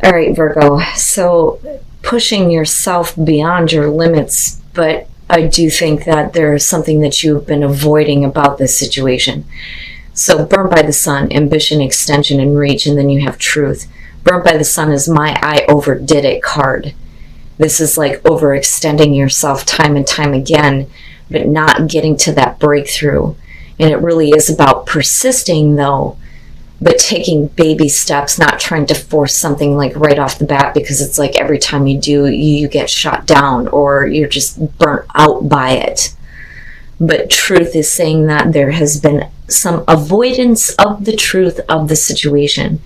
All right, Virgo. So pushing yourself beyond your limits, but I do think that there's something that you've been avoiding about this situation. So burnt by the sun, ambition, extension, and reach, and then you have truth. Burnt by the sun is my I overdid it card. This is like overextending yourself time and time again, but not getting to that breakthrough. And it really is about persisting though, but taking baby steps, not trying to force something like right off the bat, because it's like every time you do, you get shot down or you're just burnt out by it. But truth is saying that there has been some avoidance of the truth of the situation.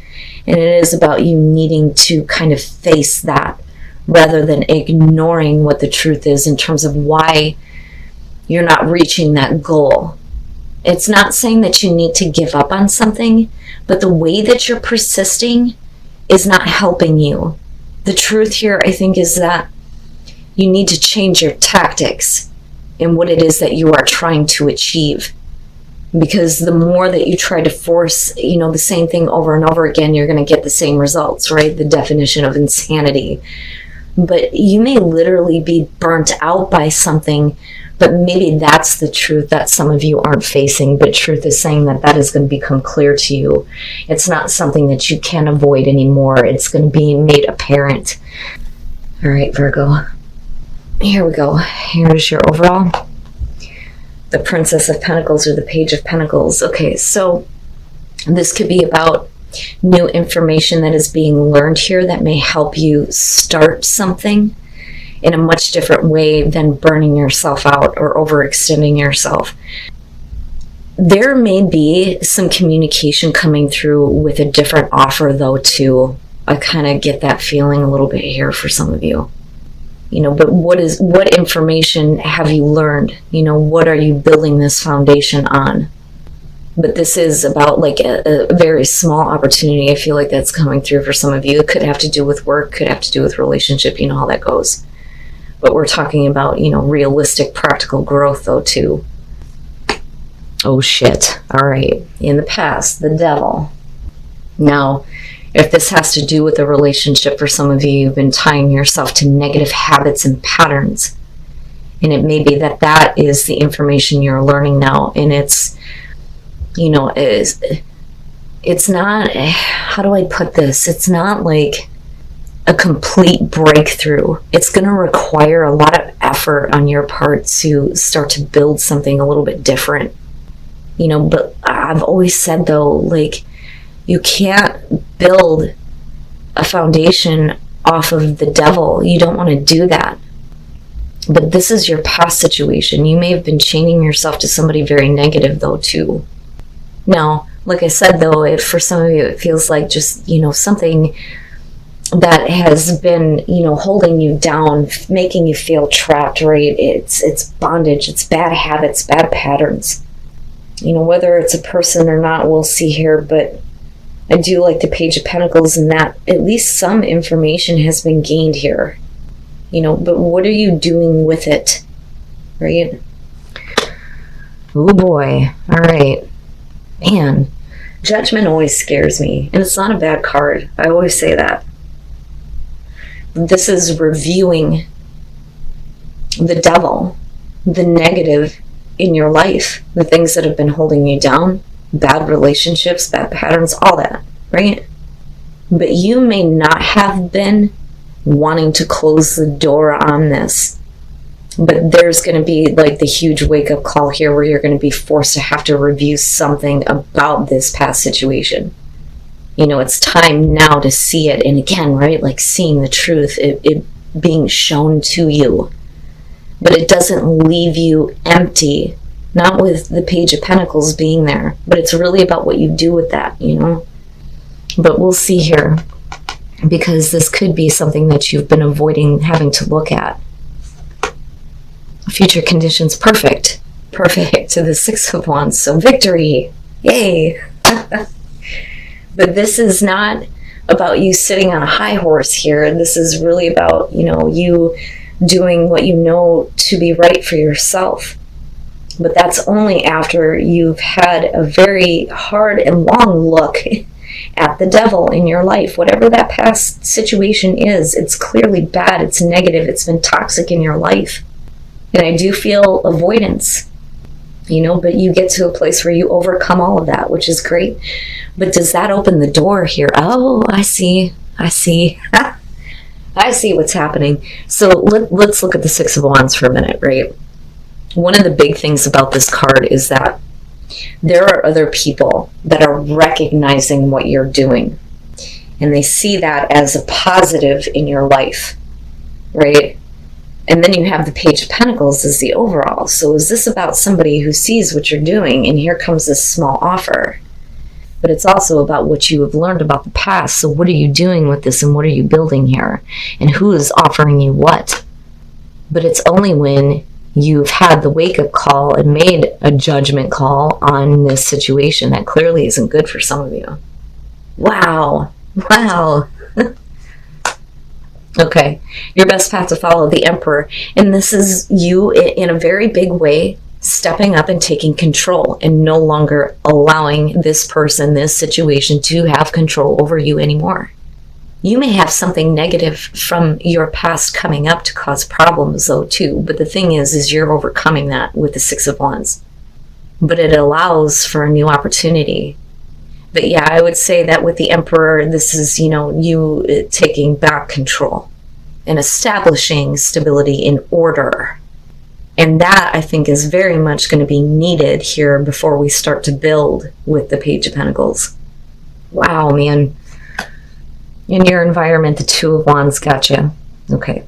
And it is about you needing to kind of face that rather than ignoring what the truth is in terms of why you're not reaching that goal. It's not saying that you need to give up on something, but the way that you're persisting is not helping you. The truth here, I think, is that you need to change your tactics in what it is that you are trying to achieve. Because the more that you try to force, the same thing over and over again, you're going to get the same results, right? The definition of insanity. But you may literally be burnt out by something, but maybe that's the truth that some of you aren't facing. But truth is saying that that is going to become clear to you. It's not something that you can avoid anymore. It's going to be made apparent. All right, Virgo. Here we go. Here's your overall. The Princess of Pentacles or the Page of Pentacles. Okay, so this could be about new information that is being learned here that may help you start something in a much different way than burning yourself out or overextending yourself. There may be some communication coming through with a different offer though too. I kind of get that feeling a little bit here for some of you. But what information have you learned? What are you building this foundation on? But this is about like a very small opportunity. I feel like that's coming through for some of you. It could have to do with work, could have to do with relationship, you know how that goes. But we're talking about, realistic, practical growth though too. Oh shit. All right. In the past, the devil. Now, if this has to do with a relationship for some of you, you've been tying yourself to negative habits and patterns. And it may be that that is the information you're learning now. And it's, it's not, how do I put this? It's not like a complete breakthrough. It's going to require a lot of effort on your part to start to build something a little bit different. But I've always said though, like, you can't build a foundation off of the devil. You don't want to do that. But this is your past situation. You may have been chaining yourself to somebody very negative though too. Now, like I said though, for some of you it feels like just, something that has been, holding you down, making you feel trapped, right? It's bondage, it's bad habits, bad patterns. Whether it's a person or not, we'll see here, but I do like the Page of Pentacles in that at least some information has been gained here. But what are you doing with it? Right? Oh boy. All right. Man, Judgment always scares me. And it's not a bad card. I always say that. This is reviewing the devil, the negative in your life, the things that have been holding you down, bad relationships, bad patterns, all that, right? But you may not have been wanting to close the door on this. But there's going to be like the huge wake-up call here where you're going to be forced to have to review something about this past situation. It's time now to see it. And again, right, like seeing the truth, it being shown to you. But it doesn't leave you empty. Not with the Page of Pentacles being there. But it's really about what you do with that, But we'll see here. Because this could be something that you've been avoiding having to look at. Future conditions, perfect to the Six of Wands, so victory, yay. But this is not about you sitting on a high horse here. This is really about you doing what you know to be right for yourself. But that's only after you've had a very hard and long look at the devil in your life. Whatever that past situation is, it's clearly bad, it's negative, it's been toxic in your life. And I do feel avoidance, but you get to a place where you overcome all of that, which is great. But does that open the door here? Oh, I see. I see what's happening. So let's look at the Six of Wands for a minute, right? One of the big things about this card is that there are other people that are recognizing what you're doing. And they see that as a positive in your life, right? And then you have the Page of Pentacles as the overall. So is this about somebody who sees what you're doing, and here comes this small offer? But it's also about what you have learned about the past. So what are you doing with this, and what are you building here? And who is offering you what? But it's only when you've had the wake-up call and made a judgment call on this situation that clearly isn't good for some of you. Wow. Okay, your best path to follow, the Emperor. And this is you in a very big way stepping up and taking control and no longer allowing this person, this situation to have control over you anymore. You may have something negative from your past coming up to cause problems though too. But the thing is you're overcoming that with the Six of Wands. But it allows for a new opportunity. But yeah, I would say that with the Emperor, this is, you taking back control and establishing stability in order. And that, I think, is very much going to be needed here before we start to build with the Page of Pentacles. Wow, man. In your environment, the Two of Wands got you. Okay.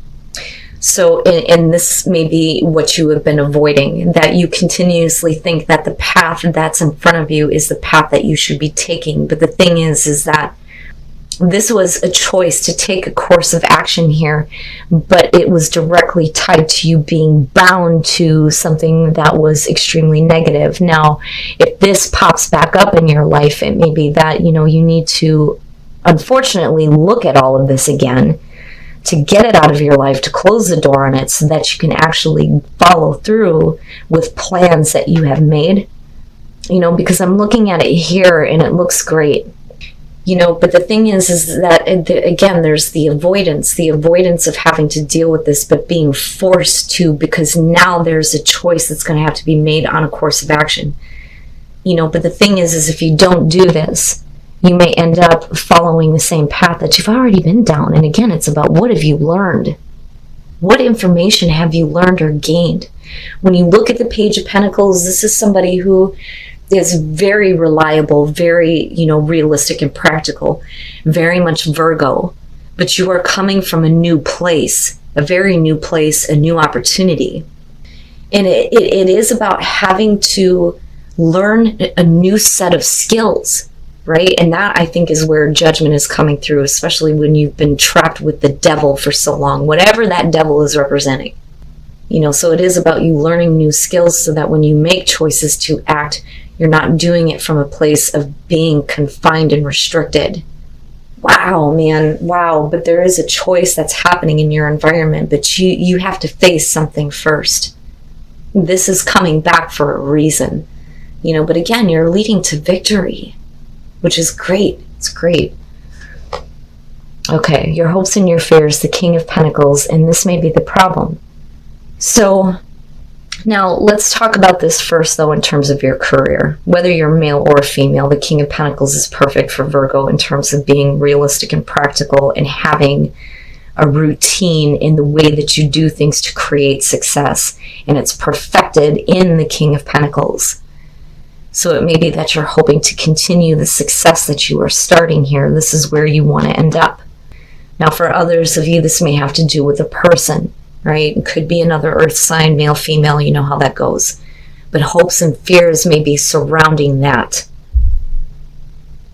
So, and this may be what you have been avoiding, that you continuously think that the path that's in front of you is the path that you should be taking. But the thing is that this was a choice to take a course of action here, but it was directly tied to you being bound to something that was extremely negative. Now, if this pops back up in your life, it may be that, you need to, unfortunately, look at all of this again to get it out of your life, to close the door on it so that you can actually follow through with plans that you have made. Because I'm looking at it here and it looks great. But the thing is that, again, there's the avoidance of having to deal with this, but being forced to, because now there's a choice that's going to have to be made on a course of action. But the thing is if you don't do this, you may end up following the same path that you've already been down. And again, it's about what have you learned? What information have you learned or gained? When you look at the Page of Pentacles, this is somebody who is very reliable, very, realistic and practical, very much Virgo. But you are coming from a new place, a very new place, a new opportunity. And it is about having to learn a new set of skills. Right? And that, I think, is where judgment is coming through, especially when you've been trapped with the devil for so long, whatever that devil is representing. So it is about you learning new skills so that when you make choices to act, you're not doing it from a place of being confined and restricted. Wow, man. Wow. But there is a choice that's happening in your environment, but you have to face something first. This is coming back for a reason. But again, you're leading to victory, which is great. It's great. Okay, your hopes and your fears, the King of Pentacles, and this may be the problem. So now let's talk about this first, though, in terms of your career. Whether you're male or female, the King of Pentacles is perfect for Virgo in terms of being realistic and practical and having a routine in the way that you do things to create success. And it's perfected in the King of Pentacles. So it may be that you're hoping to continue the success that you are starting here. This is where you want to end up. Now, for others of you, this may have to do with a person, right? It could be another earth sign, male, female, you know how that goes. But hopes and fears may be surrounding that.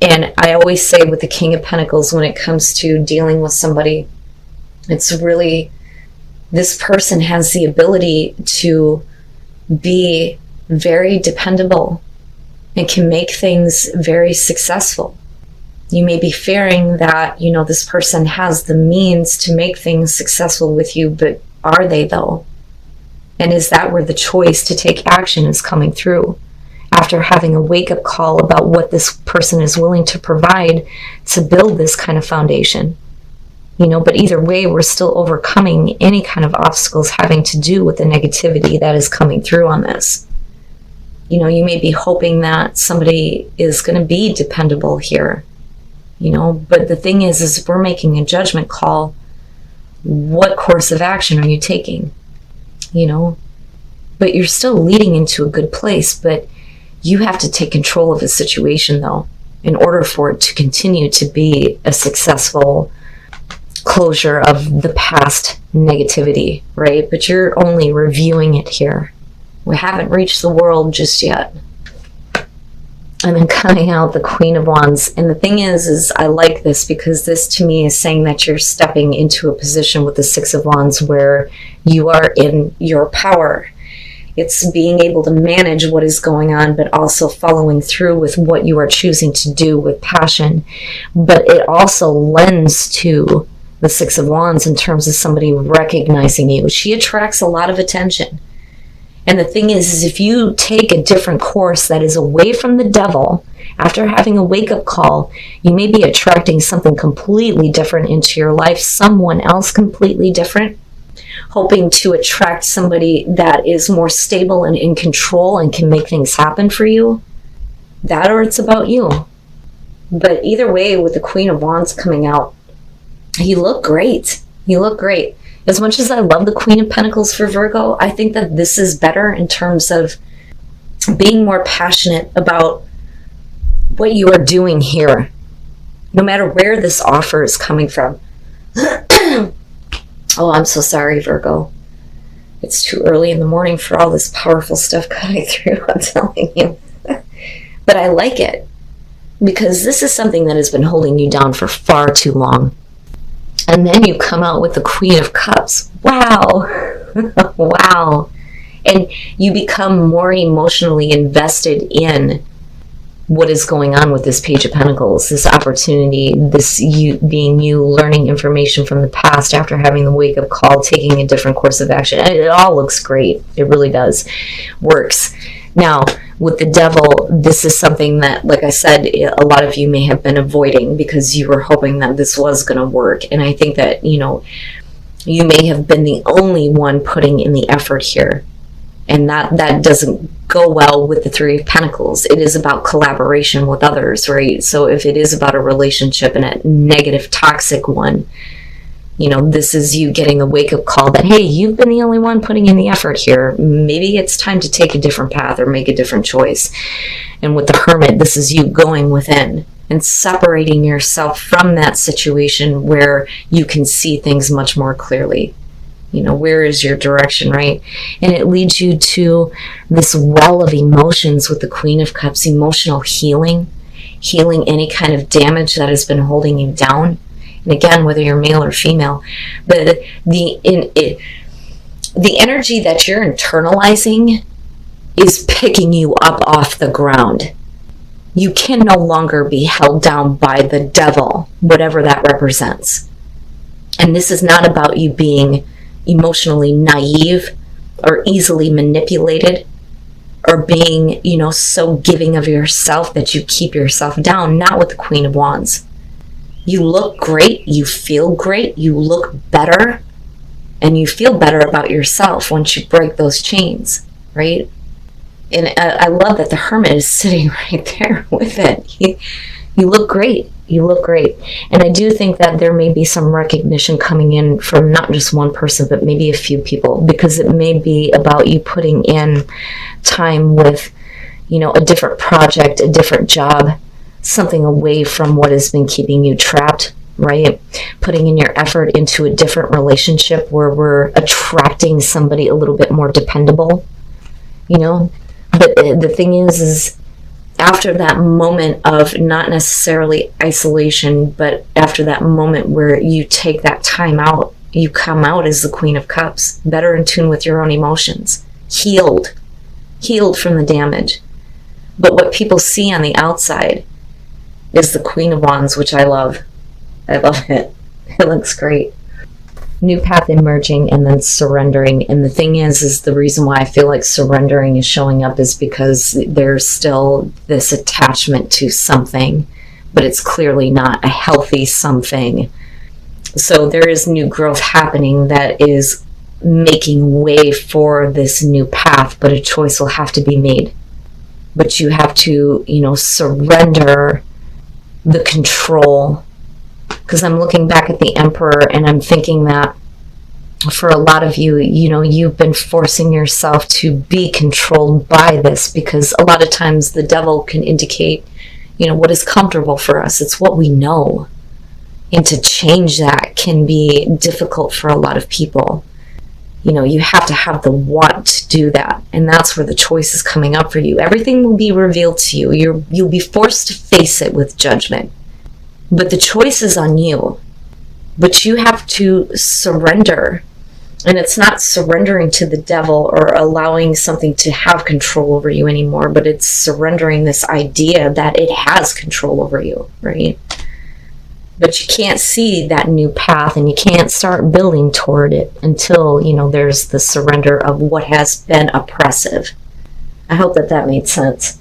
And I always say with the King of Pentacles, when it comes to dealing with somebody, it's really, this person has the ability to be very dependable and can make things very successful. You may be fearing that, this person has the means to make things successful with you, but are they though? And is that where the choice to take action is coming through? after having a wake-up call about what this person is willing to provide to build this kind of foundation. But either way, we're still overcoming any kind of obstacles having to do with the negativity that is coming through on this. You may be hoping that somebody is going to be dependable here, but the thing is if we're making a judgment call, what course of action are you taking? But you're still leading into a good place, but you have to take control of the situation, though, in order for it to continue to be a successful closure of the past negativity, right? But you're only reviewing it here. We haven't reached the world just yet. And then coming out the Queen of Wands. And the thing is I like this because this to me is saying that you're stepping into a position with the Six of Wands where you are in your power. It's being able to manage what is going on, but also following through with what you are choosing to do with passion. But it also lends to the Six of Wands in terms of somebody recognizing you. She attracts a lot of attention. And the thing is if you take a different course that is away from the devil, after having a wake-up call, you may be attracting something completely different into your life, someone else completely different, hoping to attract somebody that is more stable and in control and can make things happen for you. That or it's about you. But either way, with the Queen of Wands coming out, you look great. You look great. As much as I love the Queen of Pentacles for Virgo, I think that this is better in terms of being more passionate about what you are doing here, no matter where this offer is coming from. Oh, I'm so sorry, Virgo. It's too early in the morning for all this powerful stuff coming through, I'm telling you. But I like it because this is something that has been holding you down for far too long. And then you come out with the Queen of Cups. Wow. Wow. And you become more emotionally invested in what is going on with this Page of Pentacles, this opportunity, this you learning information from the past after having the wake-up call, taking a different course of action. And it all looks great. It really does. Works. Now, with the devil, this is something that, like I said, a lot of you may have been avoiding because you were hoping that this was going to work. And I think that, you may have been the only one putting in the effort here. And that doesn't go well with the Three of Pentacles. It is about collaboration with others, right? So if it is about a relationship and a negative, toxic one, this is you getting the wake-up call that, hey, you've been the only one putting in the effort here. Maybe it's time to take a different path or make a different choice. And with the Hermit, this is you going within and separating yourself from that situation where you can see things much more clearly. Where is your direction, right? And it leads you to this well of emotions with the Queen of Cups, emotional healing any kind of damage that has been holding you down. And again, whether you're male or female, the energy that you're internalizing is picking you up off the ground. You can no longer be held down by the devil, whatever that represents. And this is not about you being emotionally naive or easily manipulated or being, so giving of yourself that you keep yourself down. Not with the Queen of Wands. You look great, you feel great, you look better, and you feel better about yourself once you break those chains, right? And I love that the Hermit is sitting right there with it. You look great. You look great. And I do think that there may be some recognition coming in from not just one person, but maybe a few people, because it may be about you putting in time with, a different project, a different job, something away from what has been keeping you trapped, right? Putting in your effort into a different relationship where we're attracting somebody a little bit more dependable, But the thing is after that moment of not necessarily isolation, but after that moment where you take that time out, you come out as the Queen of Cups, better in tune with your own emotions, healed from the damage. But what people see on the outside is the Queen of Wands, which I love. I love it. It looks great. New path emerging and then surrendering. And the thing is the reason why I feel like surrendering is showing up is because there's still this attachment to something, but it's clearly not a healthy something. So there is new growth happening that is making way for this new path, but a choice will have to be made. But you have to, surrender the control. Because I'm looking back at the Emperor and I'm thinking that for a lot of you, you've been forcing yourself to be controlled by this, because a lot of times the devil can indicate, what is comfortable for us. It's what we know. And to change that can be difficult for a lot of people. You have to have the want to do that. And that's where the choice is coming up for you. Everything will be revealed to you. You'll be forced to face it with judgment. But the choice is on you. But you have to surrender. And it's not surrendering to the devil or allowing something to have control over you anymore, but it's surrendering this idea that it has control over you, right? But you can't see that new path and you can't start building toward it until, there's the surrender of what has been oppressive. I hope that made sense.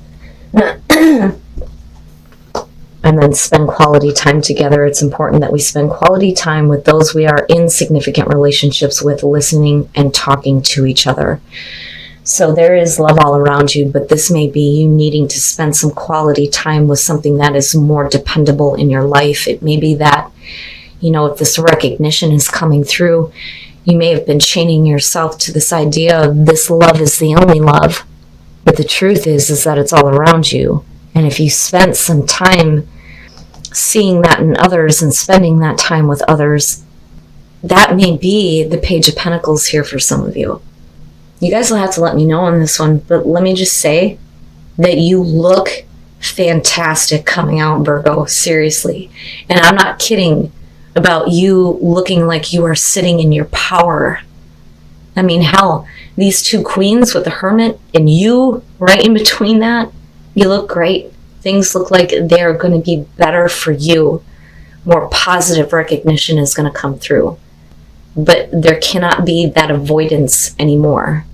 And then spend quality time together. It's important that we spend quality time with those we are in significant relationships with, listening and talking to each other. So there is love all around you, but this may be you needing to spend some quality time with something that is more dependable in your life. It may be that, if this recognition is coming through, you may have been chaining yourself to this idea of this love is the only love. But the truth is that it's all around you. And if you spent some time seeing that in others and spending that time with others, that may be the Page of Pentacles here for some of you. You guys will have to let me know on this one, but let me just say that you look fantastic coming out, Virgo, seriously. And I'm not kidding about you looking like you are sitting in your power. I mean, hell, these two queens with the Hermit and you right in between that, you look great. Things look like they're going to be better for you. More positive recognition is going to come through. But there cannot be that avoidance anymore.